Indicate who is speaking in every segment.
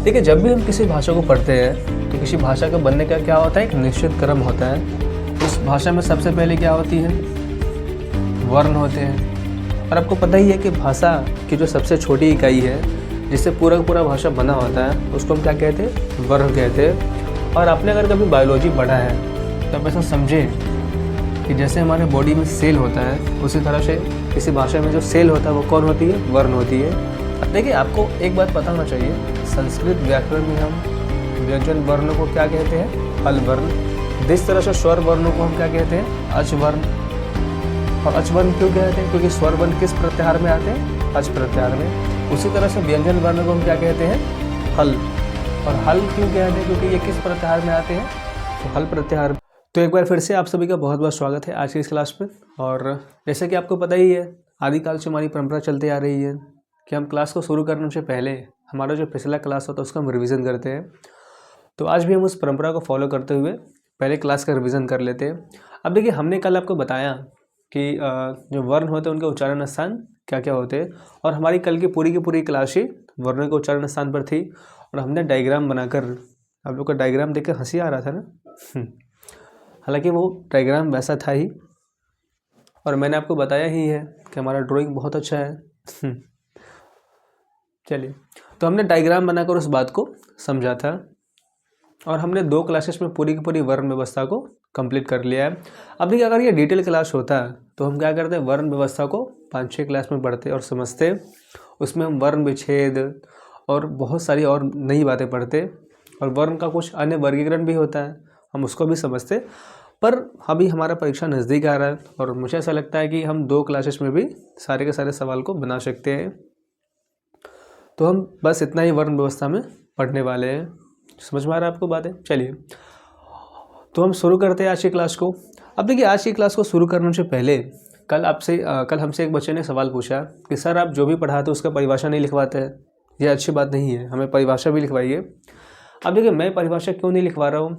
Speaker 1: देखिए, जब भी हम किसी भाषा को पढ़ते हैं तो किसी भाषा का बनने का क्या होता है, एक निश्चित क्रम होता है। उस भाषा में सबसे पहले क्या होती है, वर्ण होते हैं। और आपको पता ही है कि भाषा की जो सबसे छोटी इकाई है जिससे पूरा का पूरा भाषा बना होता है उसको हम क्या कहते हैं, वर्ण कहते हैं। और आपने अगर कभी बायोलॉजी पढ़ा है तो आप ऐसा समझे कि जैसे हमारे बॉडी में सेल होता है उसी तरह से किसी भाषा में जो सेल होता है वो कौन होती है, वर्ण होती है। अब देखिए, आपको एक बात पता होना चाहिए, संस्कृत व्याकरण में हम व्यंजन वर्णों को क्या कहते हैं, हल वर्ण। जिस तरह से स्वर वर्णों को हम क्या कहते हैं, अच वर्ण। और अच वर्ण क्यों कहते हैं, क्योंकि स्वर वर्ण किस प्रत्याहार में आते हैं, अच प्रत्याहार में। उसी तरह से व्यंजन वर्ण को हम क्या कहते हैं, हल। और हल क्यों कहते हैं, क्योंकि ये किस प्रत्याहार में आते हैं, तो हल प्रत्याहार। तो एक बार फिर से आप सभी का बहुत बहुत स्वागत है आज की इस क्लास में। और जैसे कि आपको पता ही है, आदिकाल से हमारी परंपरा चलती आ रही है कि हम क्लास को शुरू करने से पहले हमारा जो पिछला क्लास होता है उसका हम रिवीजन करते हैं। तो आज भी हम उस परंपरा को फॉलो करते हुए पहले क्लास का रिवीजन कर लेते हैं। अब देखिए, हमने कल आपको बताया कि जो वर्ण होते हैं उनके उच्चारण स्थान क्या क्या होते हैं, और हमारी कल की पूरी क्लास ही वर्णों के उच्चारण स्थान पर थी। और हमने डायग्राम बनाकर, आप लोग का डायग्राम देखकर हंसी आ रहा था ना, हालांकि वो डायग्राम वैसा था ही, और मैंने आपको बताया ही है कि हमारा ड्राइंग बहुत अच्छा है। चलिए, तो हमने डायग्राम बनाकर उस बात को समझा था, और हमने 2 क्लासेस में पूरी की पूरी वर्ण व्यवस्था को कंप्लीट कर लिया है। अब देखिए, अगर ये डिटेल क्लास होता तो हम क्या करते, वर्ण व्यवस्था को 5-6 क्लास में पढ़ते और समझते। उसमें हम वर्ण विच्छेद और बहुत सारी और नई बातें पढ़ते, और वर्ण का कुछ अन्य वर्गीकरण भी होता है, हम उसको भी समझते। पर अभी हमारा परीक्षा नज़दीक आ रहा है और मुझे ऐसा लगता है कि हम 2 क्लासेस में भी सारे के सारे सवाल को बना सकते हैं। तो हम बस इतना ही वर्ण व्यवस्था में पढ़ने वाले हैं। समझ में आ रहा है आपको बातें? चलिए, तो हम शुरू करते हैं आज की क्लास को। अब देखिए, आज की क्लास को शुरू करने से पहले कल हमसे एक बच्चे ने सवाल पूछा कि सर, आप जो भी पढ़ाते उसका परिभाषा नहीं लिखवाते हैं, ये अच्छी बात नहीं है, हमें परिभाषा भी लिखवाइए। अब देखिए, मैं परिभाषा क्यों नहीं लिखवा रहा हूँ,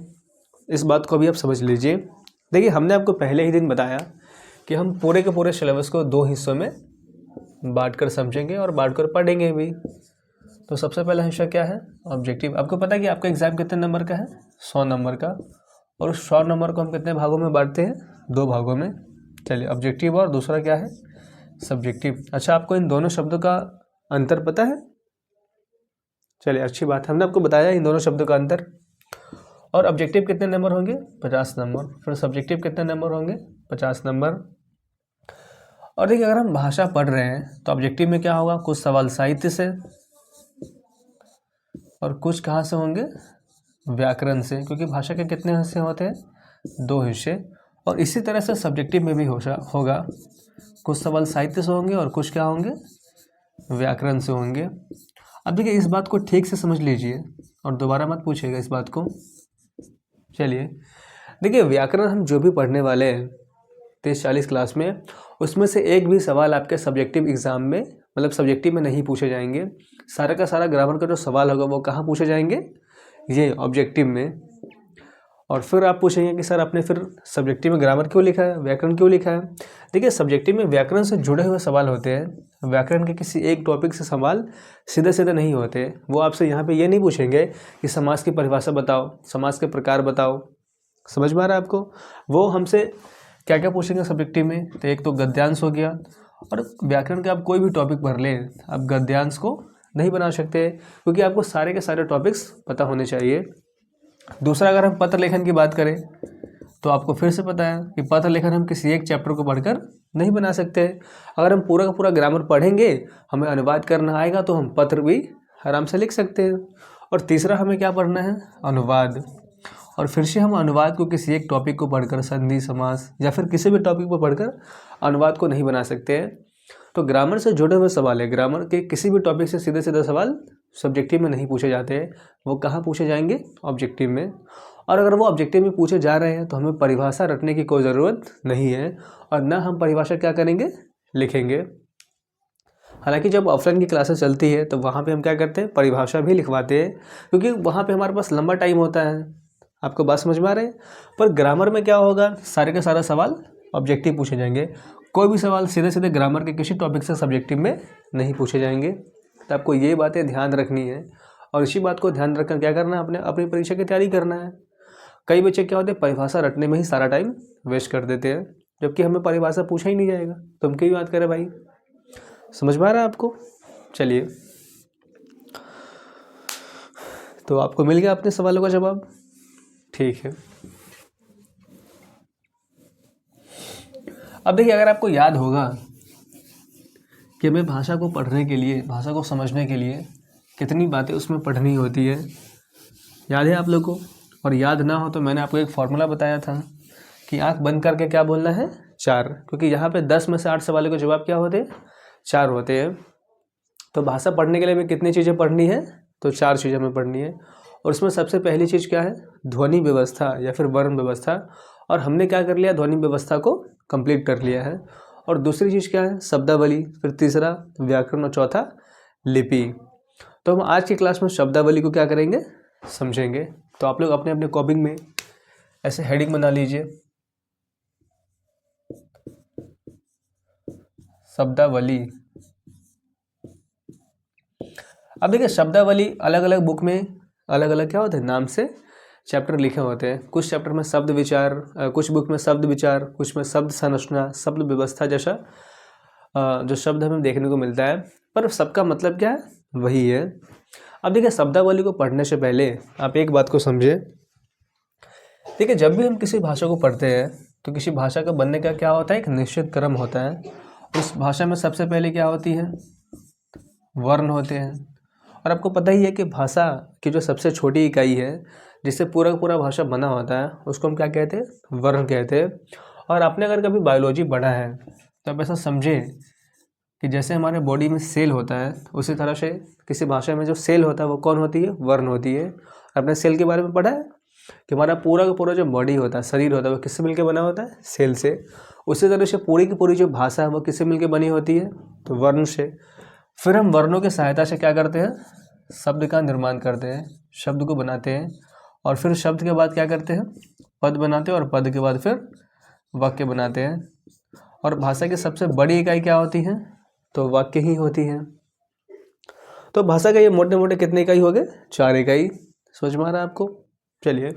Speaker 1: इस बात को भी आप समझ लीजिए। देखिए, हमने आपको पहले ही दिन बताया कि हम पूरे के पूरे सिलेबस को 2 हिस्सों में बांट कर समझेंगे और बांट कर पढ़ेंगे भी। तो सबसे पहला हिस्सा क्या है, ऑब्जेक्टिव। आपको पता है कि आपका एग्जाम कितने नंबर का है, 100 नंबर का, और उस 100 नंबर को हम कितने भागों में बांटते हैं, 2 भागों में। चलिए, ऑब्जेक्टिव और दूसरा क्या है, सब्जेक्टिव। अच्छा, आपको इन दोनों शब्दों का अंतर पता है? चलिए, अच्छी बात, हमने आपको बताया इन दोनों शब्दों का अंतर। और ऑब्जेक्टिव कितने नंबर होंगे, 50 नंबर। फिर सब्जेक्टिव कितने नंबर होंगे, 50 नंबर। और देखिए, अगर हम भाषा पढ़ रहे हैं तो ऑब्जेक्टिव में क्या होगा, कुछ सवाल साहित्य से और कुछ कहाँ से होंगे, व्याकरण से, क्योंकि भाषा के कितने हिस्से होते हैं, 2 हिस्से। और इसी तरह से सब्जेक्टिव में भी होगा, कुछ सवाल साहित्य से होंगे और कुछ क्या होंगे, व्याकरण से होंगे। अब देखिए, इस बात को ठीक से समझ लीजिए और दोबारा मत पूछिएगा इस बात को। चलिए, देखिए, व्याकरण हम जो भी पढ़ने वाले हैं 30-40 क्लास में, उसमें से एक भी सवाल आपके सब्जेक्टिव एग्ज़ाम में, मतलब सब्जेक्टिव में नहीं पूछे जाएंगे। सारा का सारा ग्रामर का जो सवाल होगा वो कहाँ पूछे जाएंगे, ये ऑब्जेक्टिव में। और फिर आप पूछेंगे कि सर, आपने फिर सब्जेक्टिव में ग्रामर क्यों लिखा है, व्याकरण क्यों लिखा है। देखिए, सब्जेक्टिव में व्याकरण से जुड़े हुए सवाल होते हैं, व्याकरण के किसी एक टॉपिक से सवाल सीधे सीधे नहीं होते। वो आपसे यहाँ पे ये नहीं पूछेंगे कि समास की परिभाषा बताओ, समास के प्रकार बताओ। समझ में आ रहा है आपको? वो हमसे क्या क्या पूछेंगे सब्जेक्टिव में, तो एक तो गद्यांश हो गया। और व्याकरण के आप कोई भी टॉपिक भर लें, आप गद्यांश को नहीं बना सकते, क्योंकि आपको सारे के सारे टॉपिक्स पता होने चाहिए। दूसरा, अगर हम पत्र लेखन की बात करें तो आपको फिर से पता है कि पत्र लेखन हम किसी एक चैप्टर को पढ़कर नहीं बना सकते। अगर हम पूरा का पूरा ग्रामर पढ़ेंगे, हमें अनुवाद करना आएगा, तो हम पत्र भी आराम से लिख सकते हैं। और तीसरा, हमें क्या पढ़ना है, अनुवाद। और फिर से हम अनुवाद को किसी एक टॉपिक को पढ़कर, संधि, समास या फिर किसी भी टॉपिक को पढ़कर अनुवाद को नहीं बना सकते हैं। तो ग्रामर से जुड़े हुए सवाल है, ग्रामर के किसी भी टॉपिक से सीधे सीधे सवाल सब्जेक्टिव में नहीं पूछे जाते हैं, वो कहाँ पूछे जाएंगे, ऑब्जेक्टिव में। और अगर वो ऑब्जेक्टिव में पूछे जा रहे हैं तो हमें परिभाषा रटने की कोई ज़रूरत नहीं है, और ना हम परिभाषा क्या करेंगे, लिखेंगे। हालांकि जब ऑफलाइन की क्लासेस चलती है तो वहाँ पे हम क्या करते हैं, परिभाषा भी लिखवाते हैं, क्योंकि वहाँ पे हमारे पास लंबा टाइम होता है। आपको बात समझ में आ रही है? पर ग्रामर में क्या होगा, सारे के सारा सवाल ऑब्जेक्टिव पूछे जाएंगे, कोई भी सवाल सीधे सीधे ग्रामर के किसी टॉपिक से सब्जेक्टिव में नहीं पूछे जाएंगे। तो आपको ये बातें ध्यान रखनी है। और इसी बात को ध्यान रखकर क्या करना है, अपने अपनी परीक्षा की तैयारी करना है। कई बच्चे क्या होते हैं, परिभाषा रटने में ही सारा टाइम वेस्ट कर देते हैं, जबकि हमें परिभाषा पूछा ही नहीं जाएगा, तो हम क्यों याद करें भाई। समझ में आ रहा है आपको। चलिए, तो आपको मिल गया अपने सवालों का जवाब। ठीक है, अब देखिए, अगर आपको याद होगा कि हमें भाषा को पढ़ने के लिए, भाषा को समझने के लिए कितनी बातें उसमें पढ़नी होती है, याद है आप लोग को। और याद ना हो तो मैंने आपको एक फॉर्मूला बताया था कि आंख बंद करके क्या बोलना है, 4, क्योंकि यहाँ पे 10 में से 8 सवालों के जवाब क्या होते हैं, 4 होते हैं। तो भाषा पढ़ने के लिए हमें कितनी चीज़ें पढ़नी है, तो 4 चीज़ें हमें पढ़नी है। और उसमें सबसे पहली चीज़ क्या है, ध्वनि व्यवस्था या फिर वर्ण व्यवस्था। और हमने क्या कर लिया, ध्वनि व्यवस्था को कंप्लीट कर लिया है। और दूसरी चीज़ क्या है, शब्दावली, फिर तीसरा व्याकरण और चौथा लिपि। तो हम आज की क्लास में शब्दावली को क्या करेंगे, समझेंगे। तो आप लोग अपने अपने कॉपी में ऐसे हेडिंग बना लीजिए, शब्दावली। अब देखिए, शब्दावली अलग अलग बुक में अलग अलग क्या होते हैं, नाम से चैप्टर लिखे होते हैं। कुछ चैप्टर में शब्द विचार, कुछ बुक में शब्द विचार, कुछ में शब्द संरचना, शब्द व्यवस्था जैसा जो शब्द हमें देखने को मिलता है, पर सबका मतलब क्या है, वही है। अब देखिए, शब्दावली को पढ़ने से पहले आप एक बात को समझे। देखिए, जब भी हम किसी भाषा को पढ़ते हैं तो किसी भाषा का बनने का क्या होता है, एक निश्चित क्रम होता है। उस भाषा में सबसे पहले क्या होती है, वर्ण होते हैं। और आपको पता ही है कि भाषा की जो सबसे छोटी इकाई है, जिससे पूरा का पूरा भाषा बना होता है, उसको हम क्या कहते हैं, वर्ण कहते हैं। और आपने अगर कभी बायोलॉजी पढ़ा है तो आप ऐसा समझे कि जैसे हमारे बॉडी में सेल होता है, उसी तरह से किसी भाषा में जो सेल होता है वो कौन होती है, वर्ण होती है। आपने सेल के बारे में पढ़ा है कि हमारा पूरा का पूरा जो बॉडी होता है, शरीर होता है, वो किससे मिलकर बना होता है, सेल से। उसी तरह से पूरी की पूरी जो भाषा है वो किससे मिलकर बनी होती है, तो वर्ण से। फिर हम वर्णों की सहायता से क्या करते हैं, शब्द का निर्माण करते हैं, शब्द को बनाते हैं। और फिर शब्द के बाद क्या करते हैं, पद बनाते हैं। और पद के बाद फिर वाक्य बनाते हैं। और भाषा की सबसे बड़ी इकाई क्या होती है, तो वाक्य ही होती है। तो भाषा का ये मोटे मोटे कितने इकाई हो गए, 4 इकाई। समझ में आ रहा है आपको। चलिए,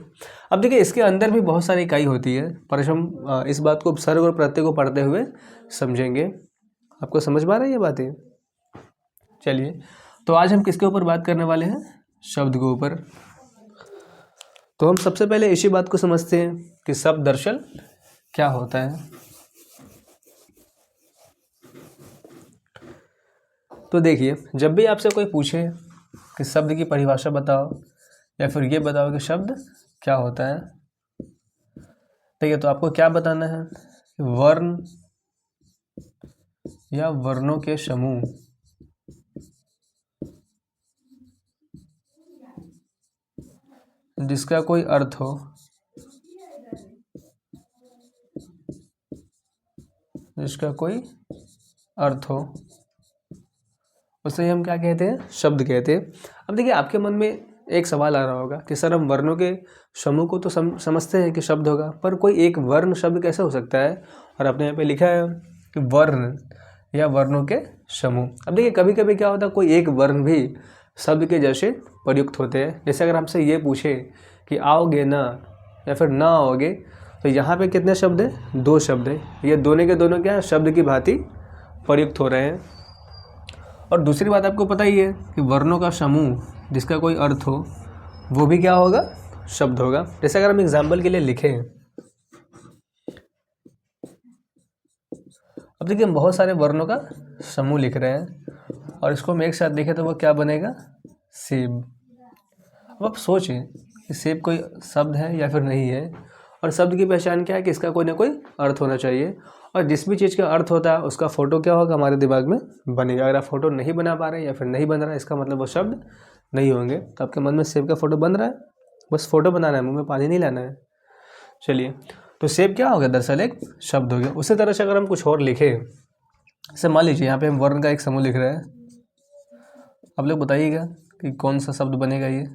Speaker 1: अब देखिए, इसके अंदर भी बहुत सारी इकाई होती है, पर हम इस बात को सर्ग और प्रत्यय को पढ़ते हुए समझेंगे। आपको समझ में आ रही है ये बातें। चलिए, तो आज हम किसके ऊपर बात करने वाले हैं, शब्द के ऊपर। तो हम सबसे पहले इसी बात को समझते हैं कि शब्द दरअसल क्या होता है। तो देखिए, जब भी आपसे कोई पूछे कि शब्द की परिभाषा बताओ या फिर ये बताओ कि शब्द क्या होता है, ठीक है, तो आपको क्या बताना है, वर्ण या वर्णों के समूह जिसका कोई अर्थ हो, जिसका कोई अर्थ हो, उसे हम क्या कहते हैं, शब्द कहते हैं। अब देखिए, आपके मन में एक सवाल आ रहा होगा कि सर, हम वर्णों के समूह को तो समझते हैं कि शब्द होगा, पर कोई एक वर्ण शब्द कैसे हो सकता है। और आपने यहाँ पे लिखा है कि वर्ण या वर्णों के समूह। अब देखिए, कभी कभी क्या होता है, कोई एक वर्ण भी शब्द के जैसे प्रयुक्त होते हैं। जैसे अगर हमसे ये पूछे कि आओगे ना या फिर ना आओगे, तो यहाँ पे कितने शब्द हैं, 2 शब्द हैं। ये दोनों के दोनों क्या है, शब्द की भांति प्रयुक्त हो रहे हैं। और दूसरी बात आपको पता ही है कि वर्णों का समूह जिसका कोई अर्थ हो, वो भी क्या होगा, शब्द होगा। जैसे अगर हम एग्जाम्पल के लिए लिखें, अब देखिए, हम बहुत सारे वर्णों का समूह लिख रहे हैं और इसको हम एक साथ देखें तो वो क्या बनेगा, सेब। अब आप सोचें कि सेब कोई शब्द है या फिर नहीं है। और शब्द की पहचान क्या है कि इसका कोई ना कोई अर्थ होना चाहिए। और जिस भी चीज़ का अर्थ होता है उसका फ़ोटो क्या होगा, हमारे दिमाग में बनेगा। अगर आप फ़ोटो नहीं बना पा रहे हैं या फिर नहीं बन रहा है, इसका मतलब वो शब्द नहीं होंगे। तो आपके मन में सेब का फ़ोटो बन रहा है, बस फ़ोटो बनाना है, मुँह में पानी नहीं लाना है। चलिए, तो सेब क्या हो गया, दरअसल एक शब्द हो गया। उसी तरह से अगर हम कुछ और लिखें, जैसे मान लीजिए यहाँ पे हम वर्ण का एक समूह लिख रहे हैं, आप लोग बताइएगा कि कौन सा शब्द बनेगा ये।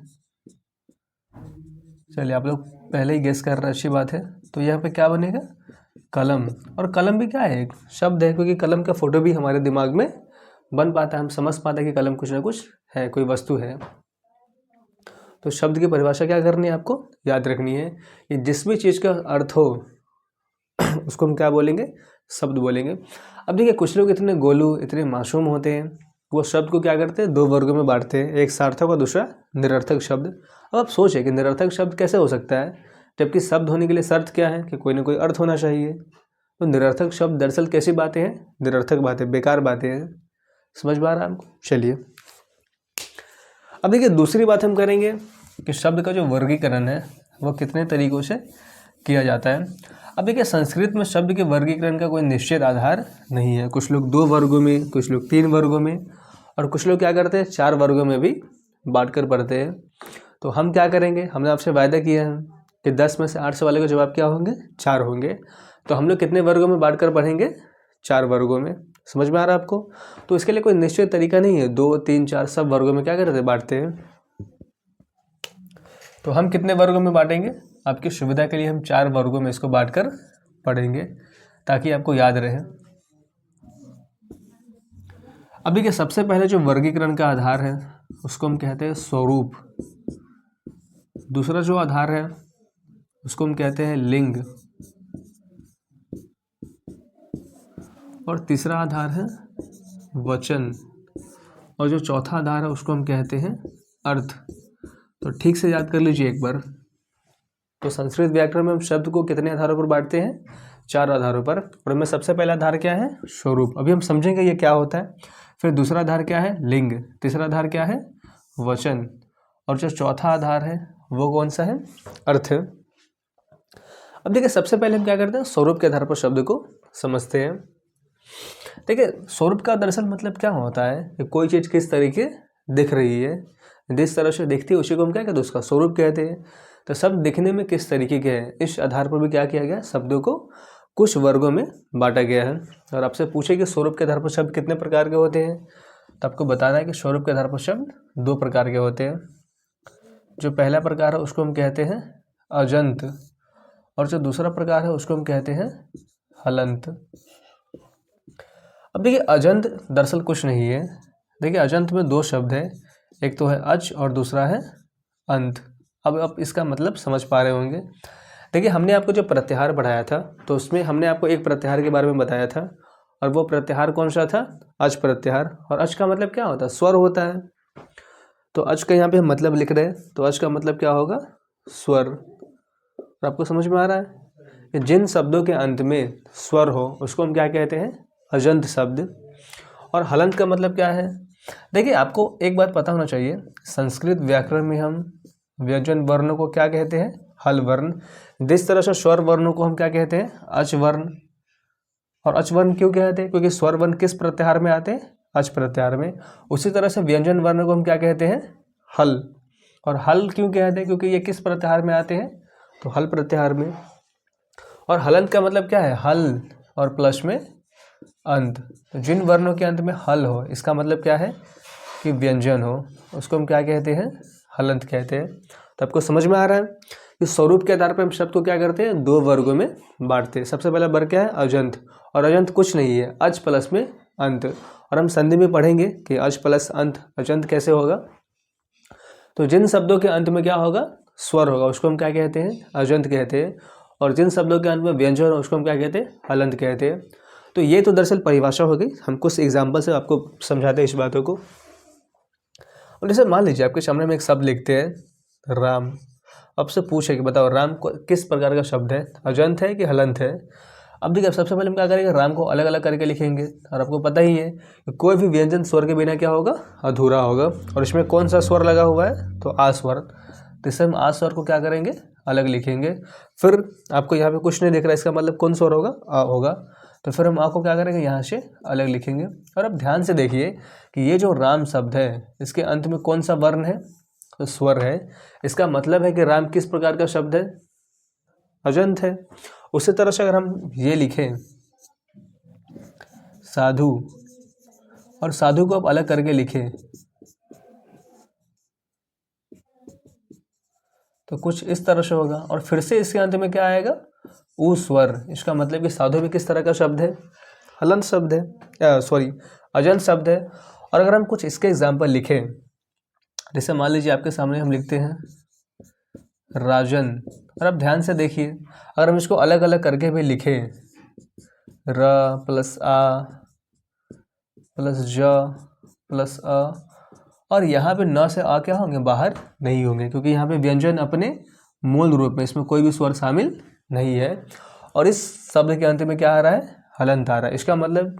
Speaker 1: चलिए, आप लोग पहले ही गेस कर रहे हैं, अच्छी बात है। तो यहाँ पे क्या बनेगा, कलम। और कलम भी क्या है, एक शब्द है, क्योंकि कलम का फ़ोटो भी हमारे दिमाग में बन पाता है, हम समझ पाते हैं कि कलम कुछ ना कुछ है, कोई वस्तु है। तो शब्द की परिभाषा क्या करनी है, आपको याद रखनी है कि जिस भी चीज़ का अर्थ हो उसको हम क्या बोलेंगे, शब्द बोलेंगे। अब देखिए कुछ लोग इतने गोलू, इतने मासूम होते हैं, वो शब्द को क्या करते हैं, दो वर्गों में बांटते हैं, एक सार्थक और दूसरा निरर्थक शब्द। अब आप सोचें कि निरर्थक शब्द कैसे हो सकता है, जबकि शब्द होने के लिए शर्त क्या है कि कोई ना कोई अर्थ होना चाहिए। तो निरर्थक शब्द दरअसल कैसी बातें हैं, निरर्थक बातें, बेकार बातें हैं। समझ में आ रहा है आपको? चलिए अब देखिए दूसरी बात हम करेंगे कि शब्द का जो वर्गीकरण है वो कितने तरीक़ों से किया जाता है। अब देखिए संस्कृत में शब्द के वर्गीकरण का कोई निश्चित आधार नहीं है। कुछ लोग 2 वर्गों में, कुछ लोग 3 वर्गों में, और कुछ लोग क्या करते हैं 4 वर्गों में भी बांट कर पढ़ते हैं। तो हम क्या करेंगे, हमने आपसे वायदा किया है कि 10 में से 8 सवालों के जवाब क्या होंगे, 4 होंगे। तो हम लोग कितने वर्गों में बांट कर पढ़ेंगे, 4 वर्गों में। समझ में आ रहा है आपको? तो इसके लिए कोई निश्चित तरीका नहीं है, 2, 3, 4 सब वर्गों में क्या करते हैं, बांटते हैं। तो हम कितने वर्गों में बांटेंगे, आपकी सुविधा के लिए हम 4 वर्गों में इसको बांटकर पढ़ेंगे ताकि आपको याद रहे। अब देखिए सबसे पहले जो वर्गीकरण का आधार है उसको हम कहते हैं स्वरूप। दूसरा जो आधार है उसको हम कहते हैं लिंग, और तीसरा आधार है वचन, और जो चौथा आधार है उसको हम कहते हैं अर्थ। तो ठीक से याद कर लीजिए एक बार। तो संस्कृत व्याकरण में हम शब्द को कितने आधारों पर बांटते हैं, 4 आधारों पर। और में सबसे पहला आधार क्या है, स्वरूप। अभी हम समझेंगे ये क्या होता है। फिर दूसरा आधार क्या है, लिंग। तीसरा आधार क्या है, वचन। और जो चौथा आधार है वो कौन सा है, अर्थ। अब देखिए सबसे पहले हम क्या करते हैं, स्वरूप के आधार पर शब्द को समझते हैं। देखिए स्वरूप का दरअसल मतलब क्या होता है कि कोई चीज़ किस तरीके दिख रही है, जिस तरह से दिखती है उसी को हम क्या कहते हैं, उसका स्वरूप कहते हैं। तो शब्द दिखने में किस तरीके के हैं, इस आधार पर भी क्या किया गया, शब्दों को कुछ वर्गों में बांटा गया है। और आपसे पूछे कि स्वरूप के आधार पर शब्द कितने प्रकार के होते हैं, तो आपको बताना है कि स्वरूप के आधार पर शब्द 2 प्रकार के होते हैं। जो पहला प्रकार है उसको हम कहते हैं अजंत, और जो दूसरा प्रकार है उसको हम कहते हैं हलंत। अब देखिए अजंत दरअसल कुछ नहीं है। देखिए अजंत में 2 शब्द है, एक तो है अच और दूसरा है अंत। अब आप इसका मतलब समझ पा रहे होंगे। देखिए हमने आपको जो प्रत्याहार पढ़ाया था तो उसमें हमने आपको एक प्रत्याहार के बारे में बताया था, और वो प्रत्याहार कौन सा था, अच प्रत्याहार। और अच का मतलब क्या होता है, स्वर होता है। तो अच का यहाँ पे हम मतलब लिख रहे हैं, तो अच का मतलब क्या होगा, स्वर। और आपको समझ में आ रहा है कि जिन शब्दों के अंत में स्वर हो उसको हम क्या कहते हैं, अजंत शब्द। और हलंत का मतलब क्या है, देखिए आपको एक बात पता होना चाहिए, संस्कृत व्याकरण में हम व्यंजन वर्णों को क्या कहते हैं, हल वर्ण। जिस तरह से स्वर वर्णों को हम क्या कहते हैं, अच वर्ण। और अच वर्ण क्यों कहते हैं, क्योंकि स्वर वर्ण किस प्रत्याहार में आते हैं, अच प्रत्याहार में। उसी तरह से व्यंजन वर्ण को हम क्या कहते हैं, हल। और हल क्यों कहते हैं, क्योंकि ये किस प्रत्याहार में आते हैं, तो हल प्रत्याहार में। और हलंत का मतलब क्या है, हल और प्लस में अंत। तो जिन वर्णों के अंत में हल हो इसका मतलब क्या है कि व्यंजन हो, उसको हम क्या कहते हैं, हलंत कहते हैं। तो आपको समझ में आ रहा है कि स्वरूप के आधार पर हम शब्द को क्या करते हैं, 2 वर्गों में बांटते हैं। सबसे पहला वर्ग क्या है, अजंत। और अजंत कुछ नहीं है, अच प्लस में अंत। और हम संधि में पढ़ेंगे कि अच प्लस अंत अजंत कैसे होगा। तो जिन शब्दों के अंत में क्या होगा, स्वर होगा, उसको हम क्या कहते हैं, अजंत कहते हैं। और जिन शब्दों के अंत में व्यंजन हो उसको हम क्या कहते हैं, हलंत कहते हैं। तो ये तो दरअसल परिभाषा हो गई, हम कुछ एग्जाम्पल से आपको समझाते हैं इस बातों को। और जैसे मान लीजिए आपके सामने में एक शब्द लिखते हैं राम। आपसे पूछे कि बताओ राम को किस प्रकार का शब्द है, अजंत है कि हलंत है। अब देखिए सबसे पहले हम क्या करेंगे, राम को अलग अलग करके लिखेंगे। और आपको पता ही है कि कोई भी व्यंजन स्वर के बिना क्या होगा, अधूरा होगा। और इसमें कौन सा स्वर लगा हुआ है, तो आ स्वर। तो इससे हम आ स्वर को क्या करेंगे, अलग लिखेंगे। फिर आपको यहाँ पे कुछ नहीं दिख रहा, इसका मतलब कौन स्वर होगा, आ होगा। तो फिर हम आ को क्या करेंगे, यहाँ से अलग लिखेंगे। और अब ध्यान से देखिए कि ये जो राम शब्द है इसके अंत में कौन सा वर्ण है, तो स्वर है। इसका मतलब है कि राम किस प्रकार का शब्द है, अजंत है। उसी तरह से अगर हम ये लिखें साधु, और साधु को अब अलग करके लिखें तो कुछ इस तरह से होगा। और फिर से इसके अंत में क्या आएगा, ऊ स्वर। इसका मतलब कि साधु भी किस तरह का शब्द है, हलंत शब्द है, सॉरी अजंत शब्द है। और अगर हम कुछ इसके एग्जाम्पल लिखें, जैसे मान लीजिए आपके सामने हम लिखते हैं राजन, और आप ध्यान से देखिए, अगर हम इसको अलग अलग करके भी लिखें, र प्लस आ प्लस ज प्लस अ, और यहाँ पे न से आ क्या होंगे, बाहर नहीं होंगे, क्योंकि यहाँ पे व्यंजन अपने मूल रूप में, इसमें कोई भी स्वर शामिल नहीं है। और इस शब्द के अंत में क्या आ रहा है, हलंत आ रहा है। इसका मतलब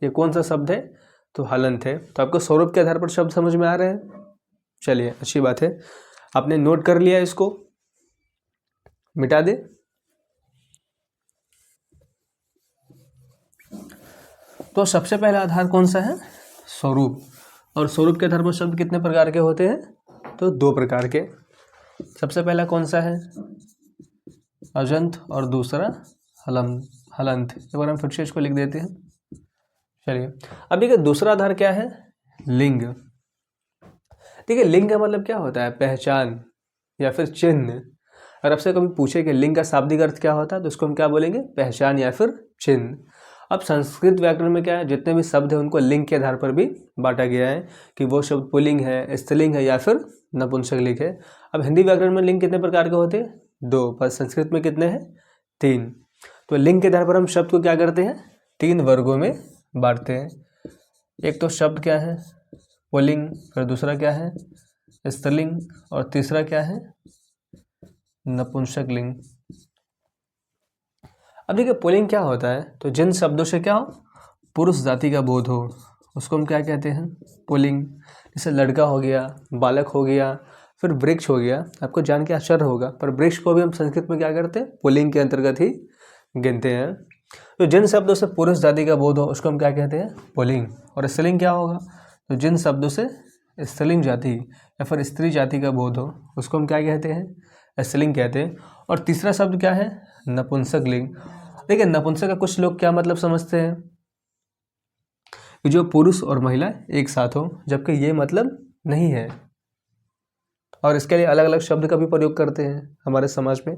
Speaker 1: ये कौन सा शब्द है, तो हलंत है। तो आपको स्वरूप के आधार पर शब्द समझ में आ रहे हैं। चलिए, अच्छी बात है, आपने नोट कर लिया, इसको मिटा दे। तो सबसे पहला आधार कौन सा है, स्वरूप। और स्वरूप के आधार पर शब्द कितने प्रकार के होते हैं, तो 2 प्रकार के। सबसे पहला कौन सा है, अजंत, और दूसरा हलंत। एक बार हम फिर से इसको लिख देते हैं। चलिए, अब देखिए दूसरा आधार क्या है, लिंग। देखिए लिंग का मतलब क्या होता है, पहचान या फिर चिन्ह। अगर आपसे कभी पूछे कि लिंग का शाब्दिक अर्थ क्या होता है, तो उसको हम क्या बोलेंगे, पहचान या फिर चिन्ह। अब संस्कृत व्याकरण में क्या है, जितने भी शब्द हैं उनको लिंग के आधार पर भी बांटा गया है कि वो शब्द पुल्लिंग है, स्त्रीलिंग है या फिर नपुंसकलिंग है। अब हिंदी व्याकरण में लिंग कितने प्रकार के होते हैं, 2, पर संस्कृत में कितने हैं, 3। तो लिंग के आधार पर हम शब्द को क्या करते हैं, 3 वर्गों में बांटते हैं। एक तो शब्द क्या है, पुल्लिंग, फिर दूसरा क्या है, स्त्रीलिंग, और तीसरा क्या है, नपुंसकलिंग। अब देखिए पुल्लिंग क्या होता है, तो जिन शब्दों से क्या हो, पुरुष जाति का बोध हो, उसको हम क्या कहते हैं, पुल्लिंग। जैसे लड़का हो गया, बालक हो गया, फिर वृक्ष हो गया। आपको जान के आश्चर्य होगा, पर वृक्ष को भी हम संस्कृत में क्या करते हैं, पुल्लिंग के अंतर्गत ही गिनते हैं। तो जिन शब्दों से पुरुष जाति का बोध हो उसको हम क्या कहते हैं, पुल्लिंग। और स्त्रीलिंग क्या होगा, तो जिन शब्दों से स्त्रीलिंग जाति या फिर स्त्री जाति का बोध हो उसको हम क्या कहते हैं, स्त्रीलिंग कहते हैं। और तीसरा शब्द क्या है, नपुंसकलिंग। देखिए नपुंसक का कुछ लोग क्या मतलब समझते हैं कि जो पुरुष और महिला एक साथ हो, जबकि ये मतलब नहीं है, और इसके लिए अलग अलग शब्द का भी प्रयोग करते हैं हमारे समाज में,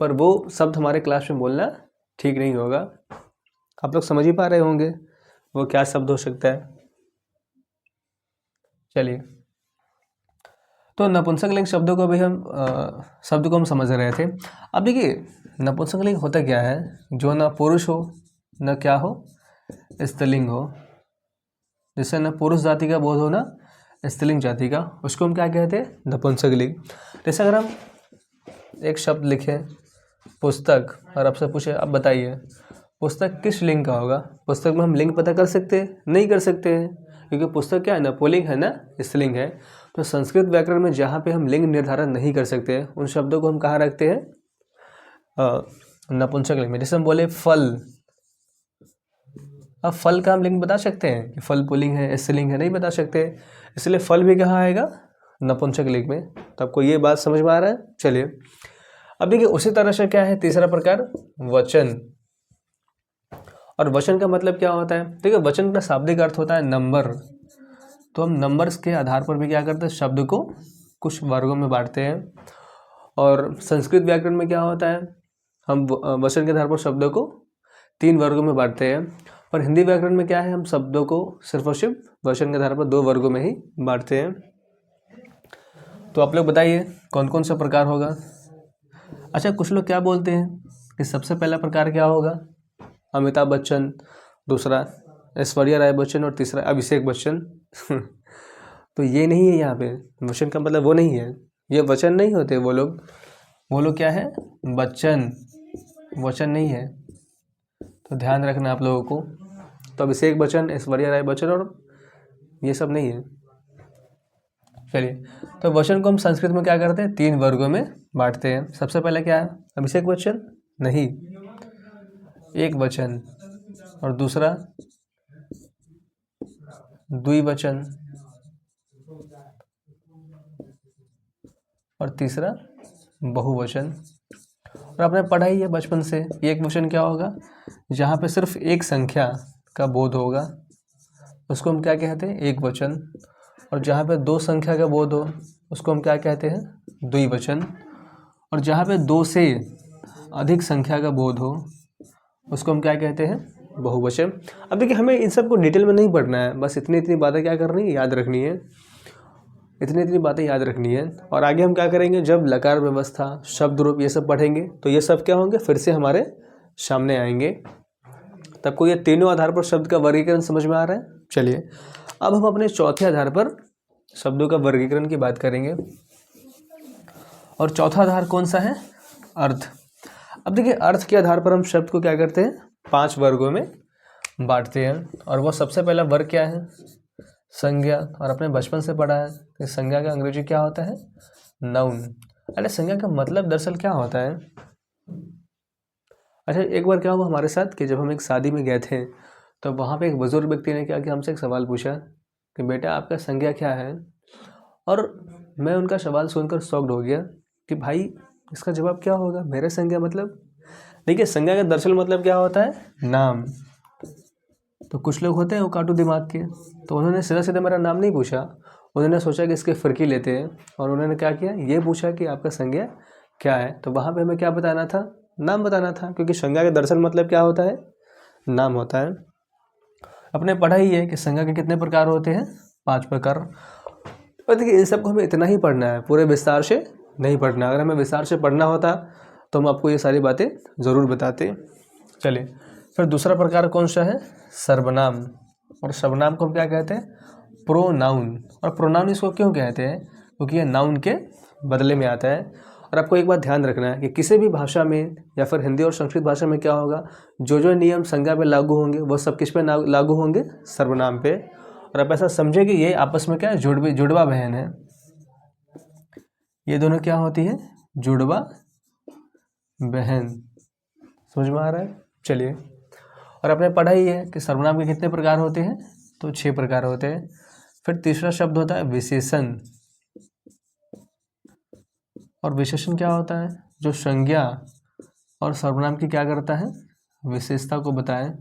Speaker 1: पर वो शब्द हमारे क्लास में बोलना ठीक नहीं होगा। आप लोग समझ ही पा रहे होंगे वो क्या शब्द हो सकता है। चलिए, तो नपुंसकलिंग शब्दों को भी शब्द को हम समझ रहे थे। अब देखिए नपुंसकलिंग होता क्या है, जो ना पुरुष हो न क्या हो, स्त्रीलिंग हो। जैसे न पुरुष जाति का बोध हो ना स्त्रीलिंग जाति का, उसको हम क्या कहते हैं, नपुंसकलिंग। जैसे अगर हम एक शब्द लिखें पुस्तक, और आपसे पूछे अब बताइए पुस्तक किस लिंग का होगा, पुस्तक में हम लिंग पता कर सकते हैं, नहीं कर सकते हैं, क्योंकि पुस्तक क्या है ना, पुल्लिंग है ना स्त्रीलिंग है। तो संस्कृत व्याकरण में जहाँ पे हम लिंग निर्धारण नहीं कर सकते उन शब्दों को हम कहाँ रखते हैं, नपुंसकलिंग में। जैसे हम बोले फल, अब फल का हम लिंग बता सकते हैं कि फल पुल्लिंग है, स्त्रीलिंग है, नहीं बता सकते, इसलिए फल भी कहाँ आएगा, नपुंसकलिंग में। तो आपको ये बात समझ में आ रहा है। चलिए, अब देखिए उसी तरह से क्या है तीसरा प्रकार, वचन। और वचन का मतलब क्या होता है, देखिए वचन का शाब्दिक अर्थ होता है नंबर। तो हम नंबर्स के आधार पर भी क्या करते हैं, शब्द को कुछ वर्गों में बांटते हैं। और संस्कृत व्याकरण में क्या होता है, हम वचन के आधार पर शब्दों को 3 वर्गों में बांटते हैं। और हिंदी व्याकरण में क्या है, हम शब्दों को सिर्फ और सिर्फ वचन के आधार पर 2 वर्गों में ही बांटते हैं। तो आप लोग बताइए कौन कौन सा प्रकार होगा। अच्छा, कुछ लोग क्या बोलते हैं कि सबसे पहला प्रकार क्या होगा, अमिताभ बच्चन, दूसरा ऐश्वर्या राय बच्चन, और तीसरा अभिषेक बच्चन। तो ये नहीं है, यहाँ पे वचन का मतलब वो नहीं है, ये वचन नहीं होते वो लोग क्या है, बच्चन, वचन नहीं है। तो ध्यान रखना आप लोगों को। तो अभिषेक बच्चन, ऐश्वर्या राय बच्चन और ये सब नहीं है। चलिए, तो वचन को हम संस्कृत में क्या करते हैं, 3 वर्गों में बांटते हैं। सबसे पहले क्या है, अभिषेक बच्चन नहीं, एक वचन, और दूसरा द्विवचन, और तीसरा बहुवचन। और आपने पढ़ा ही है बचपन से, एक वचन क्या होगा, जहाँ पे सिर्फ एक संख्या का बोध होगा उसको हम क्या कहते हैं, एक वचन। और जहाँ पे 2 संख्या का बोध हो उसको हम क्या कहते हैं, द्विवचन। और जहाँ पे 2 से अधिक संख्या का बोध हो उसको हम क्या कहते हैं, बहुवचन। अब देखिए हमें इन सब को डिटेल में नहीं पढ़ना है, बस इतनी बातें क्या करनी है, याद रखनी है। इतनी इतनी बातें याद रखनी है। और आगे हम क्या करेंगे, जब लकार व्यवस्था, शब्द रूप ये सब पढ़ेंगे तो ये सब क्या होंगे, फिर से हमारे सामने आएंगे। तब को ये तीनों आधार पर शब्द का वर्गीकरण समझ में आ रहा है। चलिए अब हम अपने चौथे आधार पर शब्दों का वर्गीकरण की बात करेंगे। और चौथा आधार कौन सा है, अर्थ। अब देखिए अर्थ के आधार पर हम शब्द को क्या करते हैं, 5 वर्गों में बांटते हैं। और वो सबसे पहला वर्ग क्या है, संज्ञा। और अपने बचपन से पढ़ा है कि संज्ञा का अंग्रेजी क्या होता है, नाउन। अरे संज्ञा का मतलब दरअसल क्या होता है। अच्छा एक बार क्या हुआ हमारे साथ कि जब हम एक शादी में गए थे तो वहाँ पे एक बुजुर्ग व्यक्ति ने क्या किया, हमसे एक सवाल पूछा कि बेटा आपका संज्ञा क्या है। और मैं उनका सवाल सुनकर शॉक्ड हो गया कि भाई इसका जवाब क्या होगा, मेरा संज्ञा मतलब। देखिए संज्ञा का दरअसल मतलब क्या होता है, नाम। तो कुछ लोग होते हैं वो काटू दिमाग के, तो उन्होंने सीधा सीधा मेरा नाम नहीं पूछा, उन्होंने सोचा कि इसके फिरकी लेते हैं और उन्होंने क्या किया, ये पूछा कि आपका संज्ञा क्या है। तो वहाँ पे हमें क्या बताना था, नाम बताना था, क्योंकि संज्ञा का दरअसल मतलब क्या होता है, नाम होता है। अपने पढ़ा ही है कि संज्ञा के कितने प्रकार होते हैं, 5 प्रकार। और देखिए इन सबको हमें इतना ही पढ़ना है, पूरे विस्तार से नहीं पढ़ना। अगर हमें विस्तार से पढ़ना होता तो हम आपको ये सारी बातें ज़रूर बताते। चलिए फिर दूसरा प्रकार कौन सा है, सर्वनाम। और सर्वनाम को हम क्या कहते हैं, प्रोनाउन। और प्रोनाउन इसको क्यों कहते हैं, क्योंकि ये नाउन के बदले में आता है। और आपको एक बात ध्यान रखना है कि किसी भी भाषा में या फिर हिंदी और संस्कृत भाषा में क्या होगा, जो जो नियम संज्ञा पे लागू होंगे वो सब किस पे लागू होंगे, सर्वनाम पे। और आप ऐसा समझे कि ये आपस में क्या है, जुड़वा बहन है। ये दोनों क्या होती है, जुड़वा बहन। समझ में आ रहा है। चलिए और आपने पढ़ा ही है कि सर्वनाम के कितने प्रकार होते हैं, तो 6 प्रकार होते हैं। फिर तीसरा शब्द होता है विशेषण। और विशेषण क्या होता है, जो संज्ञा और सर्वनाम की क्या करता है, विशेषता को बताएं।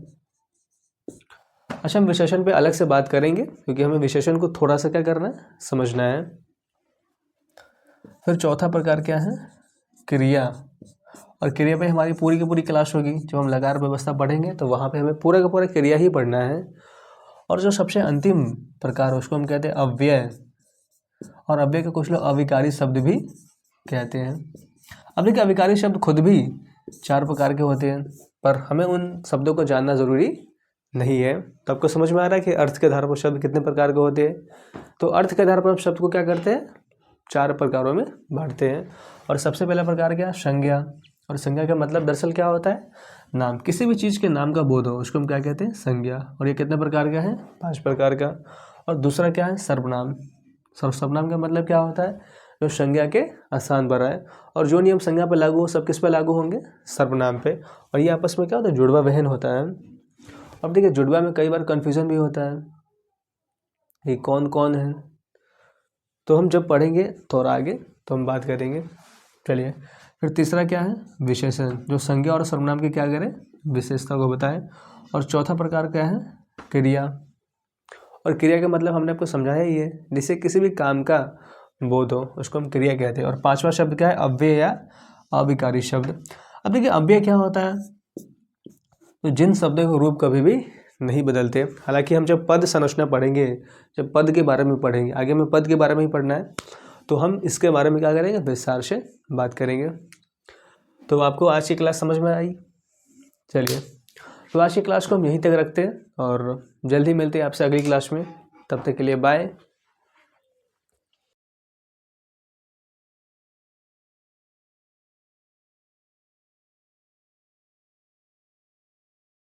Speaker 1: अच्छा हम विशेषण पे अलग से बात करेंगे क्योंकि हमें विशेषण को थोड़ा सा क्या करना है, समझना है। फिर चौथा प्रकार क्या है, क्रिया। और क्रिया पे हमारी पूरी की पूरी क्लास होगी। जब हम लकार व्यवस्था पढ़ेंगे तो वहाँ पे हमें पूरा का पूरा क्रिया ही पढ़ना है। और जो सबसे अंतिम प्रकार है उसको हम कहते हैं अव्यय। और अव्यय के कुछ लोग अविकारी शब्द भी कहते हैं। अब देखिए अविकारी शब्द खुद भी 4 प्रकार के होते हैं, पर हमें उन शब्दों को जानना ज़रूरी नहीं है। तो आपको समझ में आ रहा है कि अर्थ के आधार पर शब्द कितने प्रकार के होते हैं। तो अर्थ के आधार पर हम शब्द को क्या करते हैं, 4 प्रकारों में बांटते हैं। और सबसे पहला प्रकार क्या है, संज्ञा। और संज्ञा का मतलब दरअसल क्या होता है, नाम। किसी भी चीज़ के नाम का बोध हो उसको हम क्या कहते हैं, संज्ञा। और ये कितने प्रकार का है, 5 प्रकार का। और दूसरा क्या है, सर्वनाम। सर्वनाम का मतलब क्या होता है, जो संज्ञा के आसान बना है। और जो नियम संज्ञा पर लागू हो सब किस पे लागू होंगे, सर्वनाम पे। और ये आपस में क्या होता है, जुड़वा बहन होता है। अब देखिए जुड़वा में कई बार कन्फ्यूज़न भी होता है कि कौन कौन है, तो हम जब पढ़ेंगे थोड़ा आगे तो हम बात करेंगे। चलिए फिर तीसरा क्या है, विशेषण। जो संज्ञा और सर्वनाम की क्या करें, विशेषता को बताएं। और चौथा प्रकार क्या है, क्रिया। और क्रिया का मतलब हमने आपको समझाया ही है, जिससे किसी भी काम का बोध हो उसको हम क्रिया कहते हैं। और 5वां शब्द क्या है, अव्यय या अविकारी शब्द। अब देखिए अव्यय क्या होता है, तो जिन शब्दों के रूप कभी भी नहीं बदलते। हालांकि हम जब पद संरचना पढ़ेंगे, जब पद के बारे में पढ़ेंगे, आगे हमें पद के बारे में ही पढ़ना है, तो हम इसके बारे में क्या करेंगे, विस्तार से बात करेंगे। तो आपको आज की क्लास समझ में आई। चलिए तो आज की क्लास को हम यहीं तक रखते हैं और जल्दी मिलते हैं आपसे अगली क्लास में। तब तक के लिए बाय।